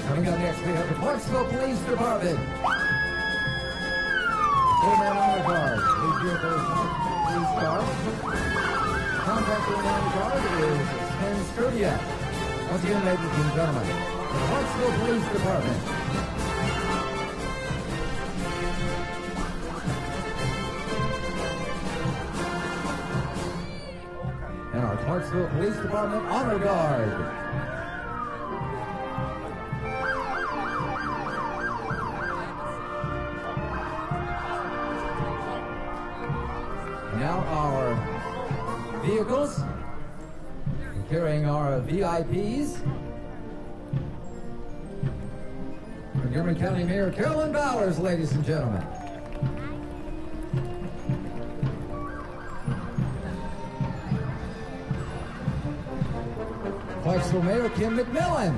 Coming up next, we have the Clarksville Police Department. Four-man honor guard, 805 police car. Contractor in honor guard is Ken Sturdia. Once again, ladies and gentlemen, the Clarksville Police Department. And our Clarksville Police Department honor guard. Now our vehicles carrying our VIPs. Montgomery County Mayor Carolyn Bowers, ladies and gentlemen. Clarksville Mayor Kim McMillan.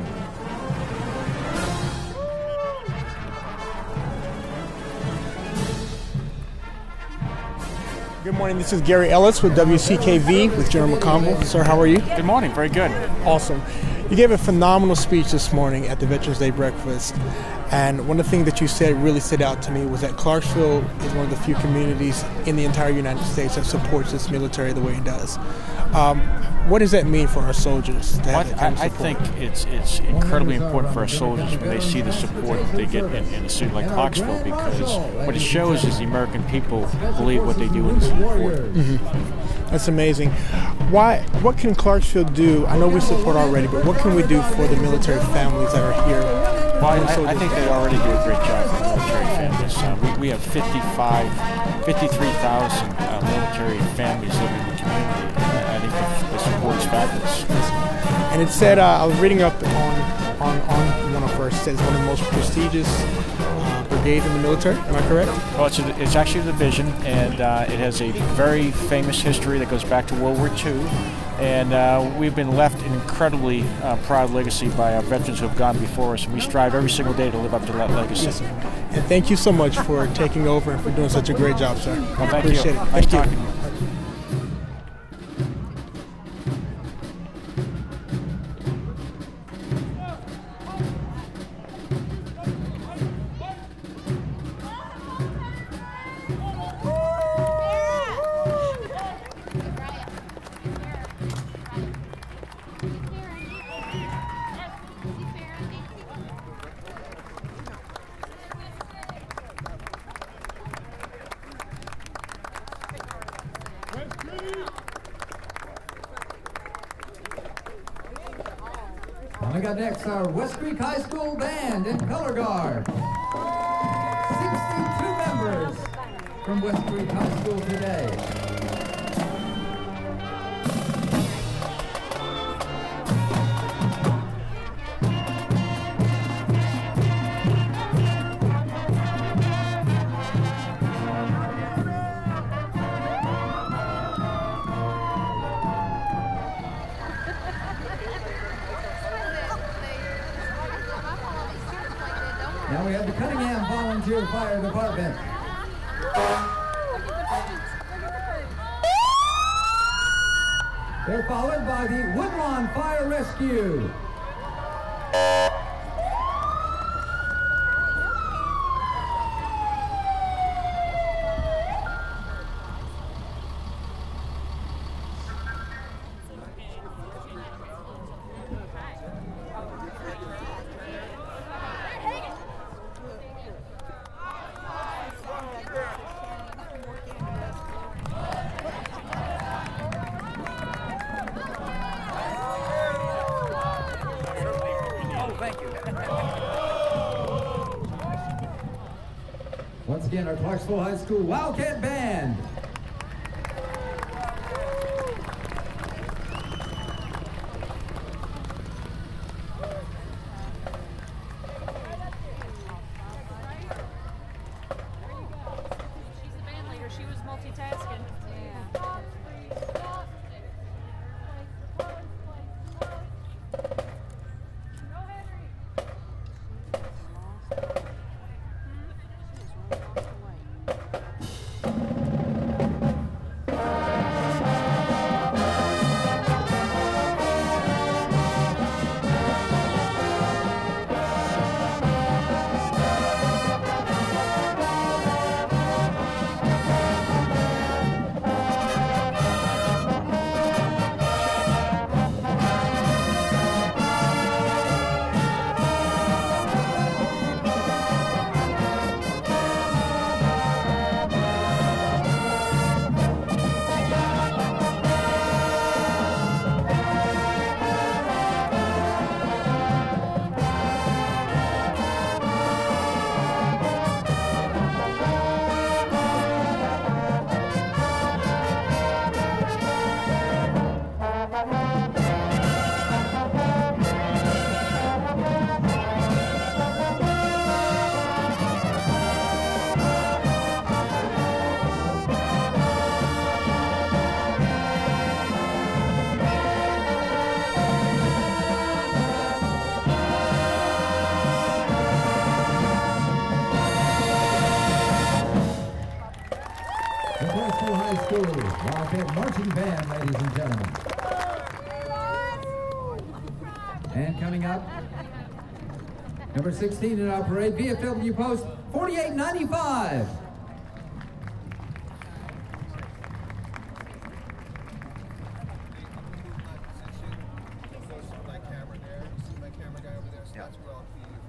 Good morning, this is Gary Ellis with WCKV with General McConville. Sir, how are you? Good morning, very good. Awesome. You gave a phenomenal speech this morning at the Veterans Day breakfast, and one of the things that you said really stood out to me was that Clarksville is one of the few communities in the entire United States that supports this military the way it does. What does that mean for our soldiers? To have that kind of I think it's incredibly important for our soldiers when they see the support they get in a city like Clarksville, because what it shows is the American people believe what they do is important. Mm-hmm. That's amazing. What can Clarksville do? I know we support already, but what can we do for the military families that are here? Well, I think they already do a great job for military families. We have 53,000 military families living in the community. I think the support is fabulous. And it said, I was reading up on one of our says one of the most prestigious brigades in the military. Am I correct? Well, it's actually a division, and it has a very famous history that goes back to World War II. And we've been left an incredibly proud legacy by our veterans who have gone before us, and we strive every single day to live up to that legacy. Yes, and thank you so much for taking over and for doing such a great job, sir. Well, thank Appreciate you. it. Nice Thank you. talking to you. Coming up next, our West Creek High School Band in color guard. 62 members from West Creek High School today. Now we have the Cunningham Volunteer Fire Department. They're followed by the Woodlawn Fire Rescue. Once again, our Clarksville High School Wildcat Band. She's the band leader. She was multitasking. marching band, ladies and gentlemen. And coming up, number 16 in our parade, VFW Post 4895.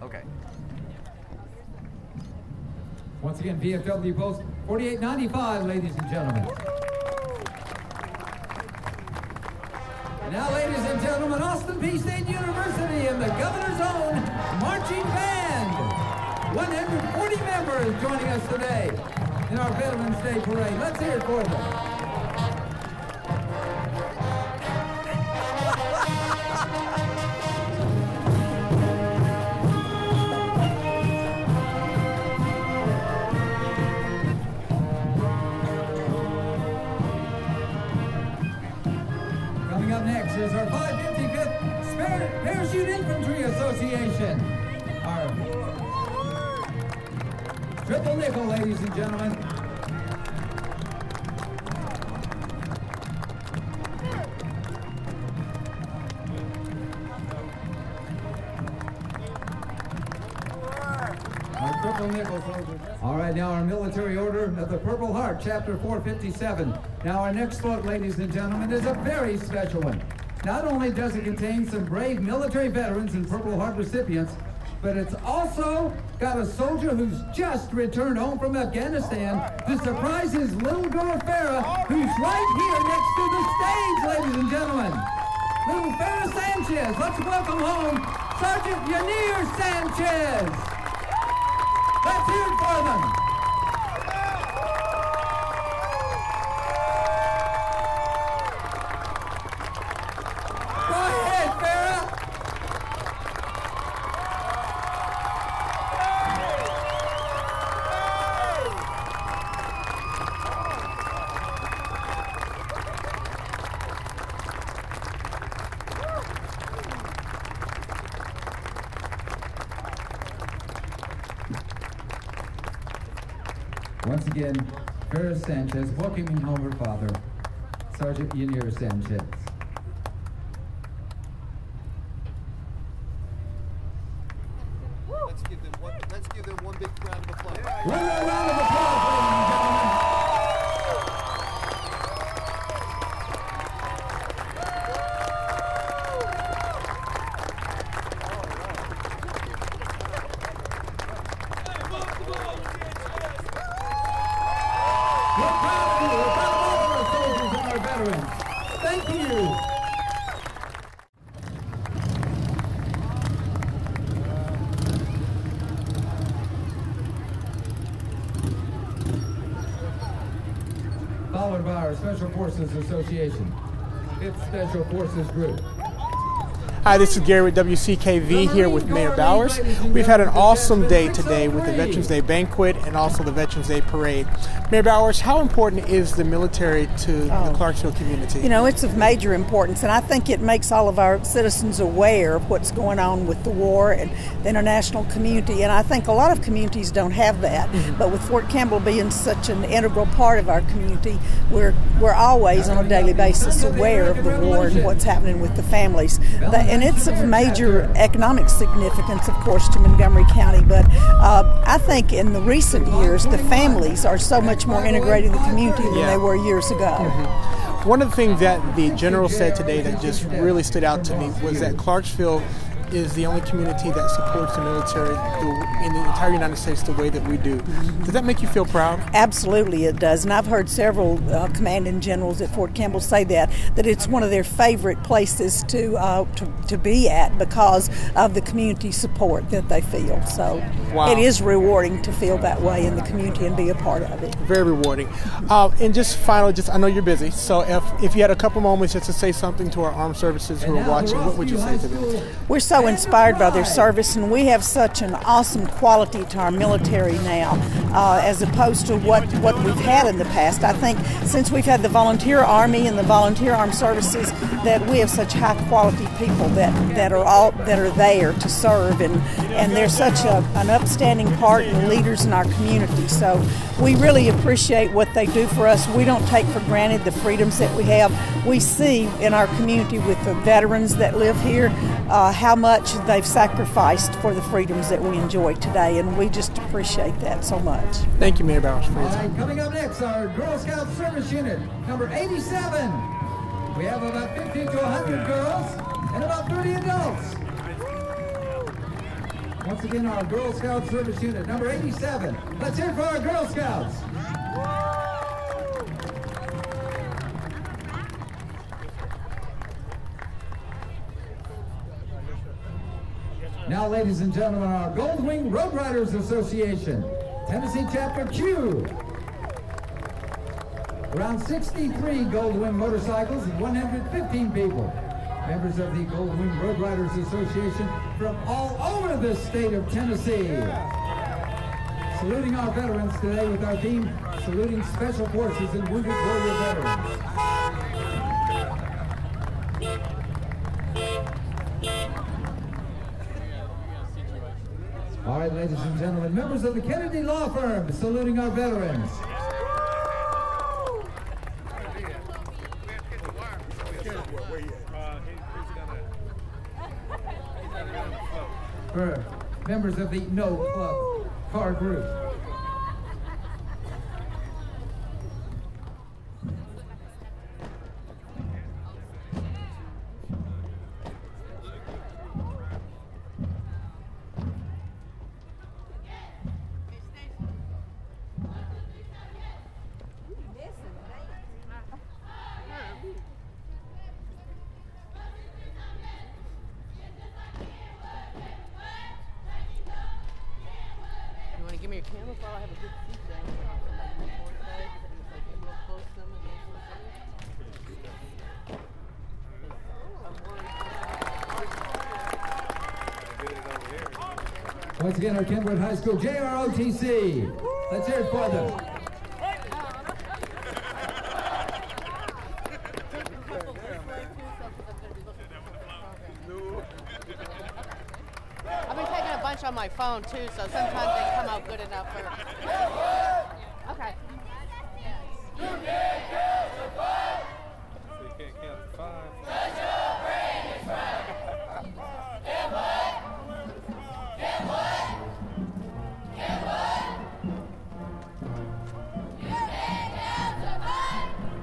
Okay. Once again, VFW Post 4895, ladies and gentlemen. And now, ladies and gentlemen, Austin Peay State University and the Governor's Own Marching Band. 140 members joining us today in our Veterans Day Parade. Let's hear it for them. Coming up next is our 555th Parachute Infantry Association. Our triple nickel, ladies and gentlemen. Our triple nickel soldiers. All right, now our military order of the Purple Heart, Chapter 457. Now our next float, ladies and gentlemen, is a very special one. Not only does it contain some brave military veterans and Purple Heart recipients, but it's also got a soldier who's just returned home from Afghanistan to surprise his little girl Farah, who's right here next to the stage, ladies and gentlemen. Little Farah Sanchez, let's welcome home Sergeant Yanir Sanchez. Let's hear it for them. Go ahead, Farah. Once again, Farah Sanchez welcoming home her father, Sergeant Yanir Sanchez. Let's give them one big round of applause. One more round of applause, ladies and gentlemen. We're proud of you. We're proud of all of our soldiers and our veterans. Thank you. Followed by our Special Forces Association, 5th Special Forces Group. Hi, this is Gary with WCKV here with Mayor Bowers. We've had an awesome day today with the Veterans Day Banquet and also the Veterans Day Parade. Mayor Bowers, how important is the military to the Clarksville community? You know, it's of major importance, and I think it makes all of our citizens aware of what's going on with the war and the international community, and I think a lot of communities don't have that. But with Fort Campbell being such an integral part of our community, we're always on a daily basis aware of the war and what's happening with the families. And it's of major economic significance, of course, to Montgomery County, but I think in the recent years, the families are so much more integrated in the community than they were years ago. One of the things that the general said today that just really stood out to me was that Clarksville is the only community that supports the military in the entire United States the way that we do. Does that make you feel proud? Absolutely it does, and I've heard several commanding generals at Fort Campbell say that it's one of their favorite places to be at because of the community support that they feel. So It is rewarding to feel that way in the community and be a part of it. Very rewarding. And just finally, I know you're busy, so if you had a couple moments just to say something to our armed services who are watching, what would you say to them? We're so so inspired by their service, and we have such an awesome quality to our military now, as opposed to what we've had in the past. I think since we've had the volunteer army and the volunteer armed services, that we have such high quality people that are there to serve, and they're such an upstanding part and leaders in our community. So we really appreciate what they do for us. We don't take for granted the freedoms that we have. We see in our community with the veterans that live here how much they've sacrificed for the freedoms that we enjoy today, and we just appreciate that so much. Thank you, Mayor Bowers, for your All time. right, coming up next, our Girl Scout Service Unit, number 87. We have about 50 to 100 girls and about 30 adults. Once again, our Girl Scout Service Unit, number 87. Let's hear it for our Girl Scouts. Now, ladies and gentlemen, our Gold Wing Road Riders Association, Tennessee Chapter Q. Around 63 Gold Wing motorcycles and 115 people. Members of the Gold Wing Road Riders Association from all over the state of Tennessee. Saluting our veterans today with our theme, Saluting Special Forces and Wounded Warrior Veterans. All right, ladies and gentlemen, members of the Kennedy Law Firm, saluting our veterans. For members of the No Club Car Group. Give me your camera so I have a good seat down here on the record side. If I get real close to them and listen. Once again, our Kenwood High School JROTC. Let's hear it for them. I've been taking a bunch on my phone too, so sometimes they come out good enough for. Okay. So you can't count to 5.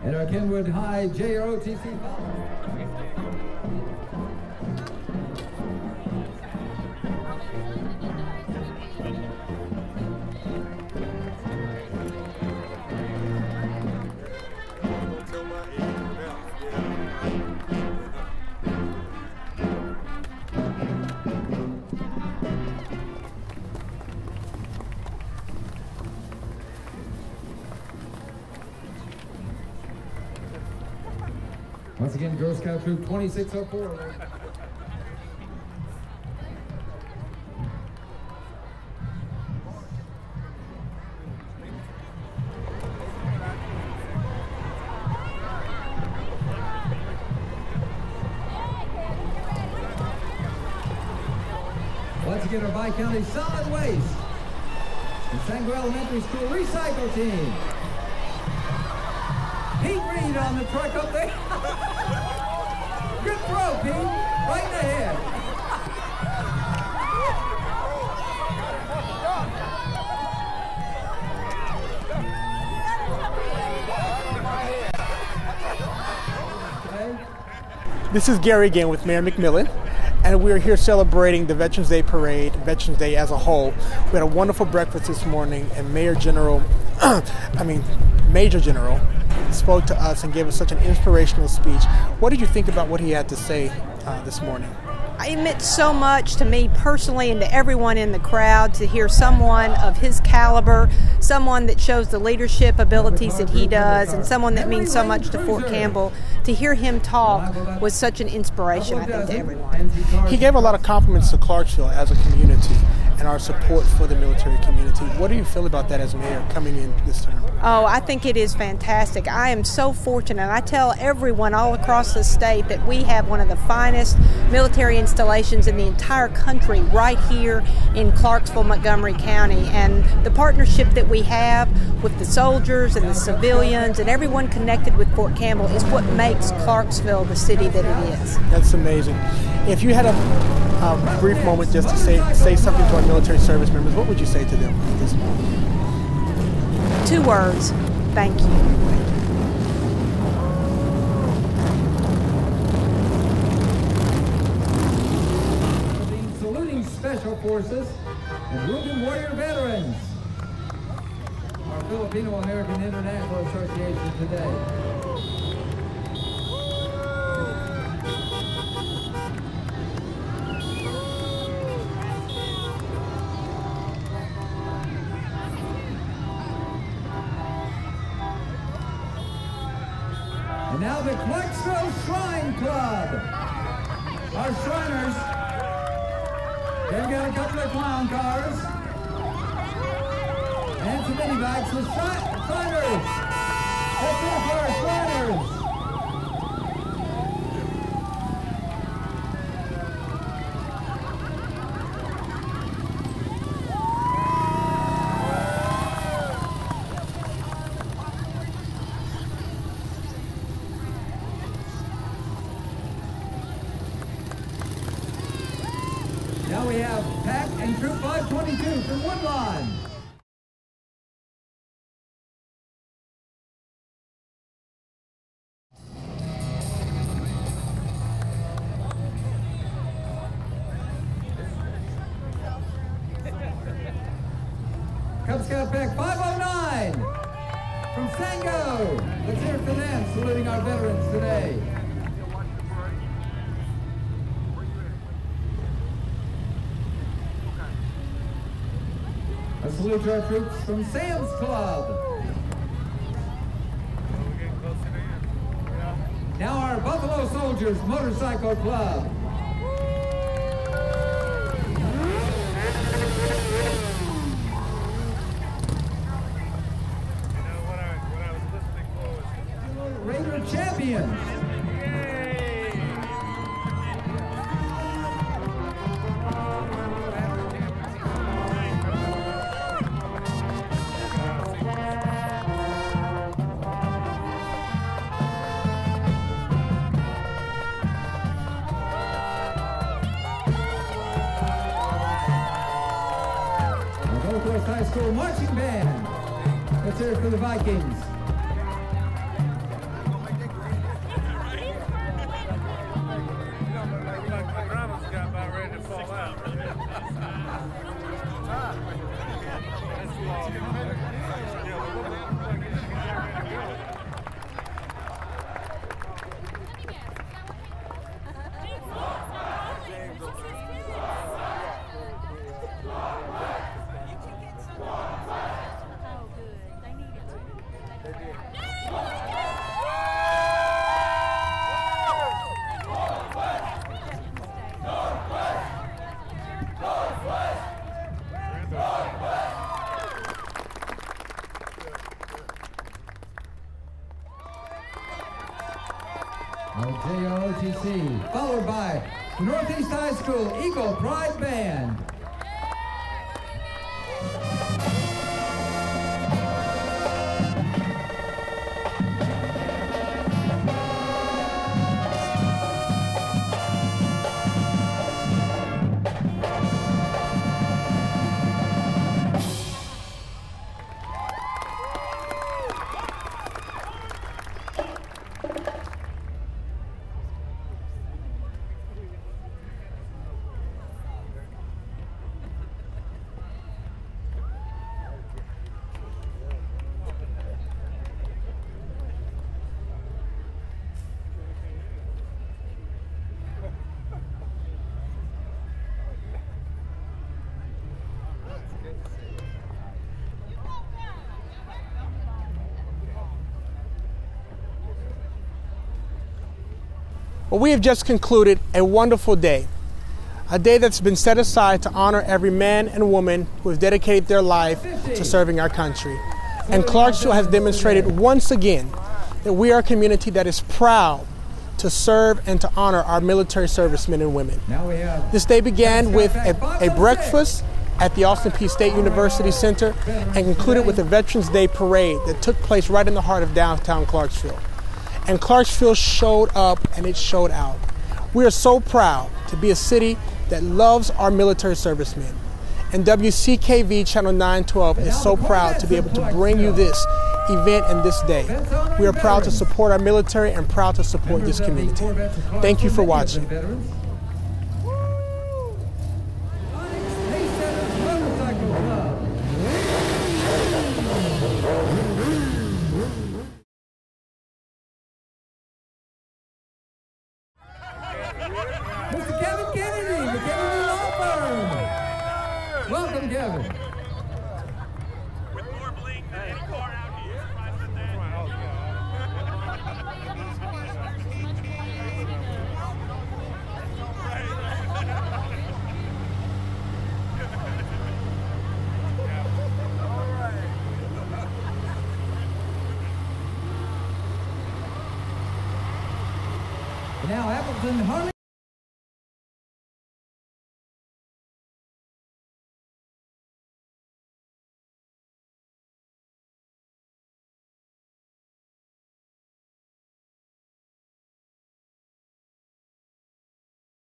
And our Kenwood High JROTC. Once again, Girl Scout Troop 2604. Once again, our Bi-County Solid Waste and Sango Elementary School Recycle Team. Pete Reed on the truck up there. Good throw, Pete. Right in the head. Okay. This is Gary again with Mayor McMillan, and we're here celebrating the Veterans Day Parade, Veterans Day as a whole. We had a wonderful breakfast this morning, and Major General spoke to us and gave us such an inspirational speech. What did you think about what he had to say this morning? It meant so much to me personally and to everyone in the crowd to hear someone of his caliber, someone that shows the leadership abilities that he does, and someone that means so much to Fort Campbell, to hear him talk was such an inspiration, I think, to everyone. He gave a lot of compliments to Clarksville as a community and our support for the military community. What do you feel about that as mayor coming in this term? Oh, I think it is fantastic. I am so fortunate. I tell everyone all across the state that we have one of the finest military installations in the entire country right here in Clarksville, Montgomery County. And the partnership that we have with the soldiers and the civilians and everyone connected with Fort Campbell is what makes Clarksville the city that it is. That's amazing. If you had a brief moment just to say something to our military service members, what would you say to them at this moment? 2 words: thank you. Saluting Special Forces and Wounded Warrior veterans. Our Filipino-American International Association today. And now the Clarksville Shrine Club. Our Shriners, they've got a couple of clown cars and some mini bikes with Shriners. Let's go for our Shriners. Now we have Pack and Troop 522 from Woodlawn. Cub Scout Pack 509 from Sango. Let's hear it for them, saluting our veterans today. A salute to our troops from Sam's Club. Now our Buffalo Soldiers Motorcycle Club. Raider Champions. Northwest High School Marching Band. Let's hear it for the Vikings. JOTC, followed by Northeast High School Eagle Pride Band. Well, we have just concluded a wonderful day, a day that's been set aside to honor every man and woman who has dedicated their life to serving our country. And Clarksville has demonstrated once again that we are a community that is proud to serve and to honor our military servicemen and women. This day began with a breakfast at the Austin Peay State University Center and concluded with a Veterans Day parade that took place right in the heart of downtown Clarksville. And Clarksville showed up and it showed out. We are so proud to be a city that loves our military servicemen. And WCKV Channel 912 is so proud to be able to bring you this event and this day. We are proud to support our military and proud to support this community. Thank you for watching. Mr. Kevin Kennedy, the Kennedy Law Firm. Welcome, Kevin. With more bling than any car out here. Surprised at that. Now Appleton Harley.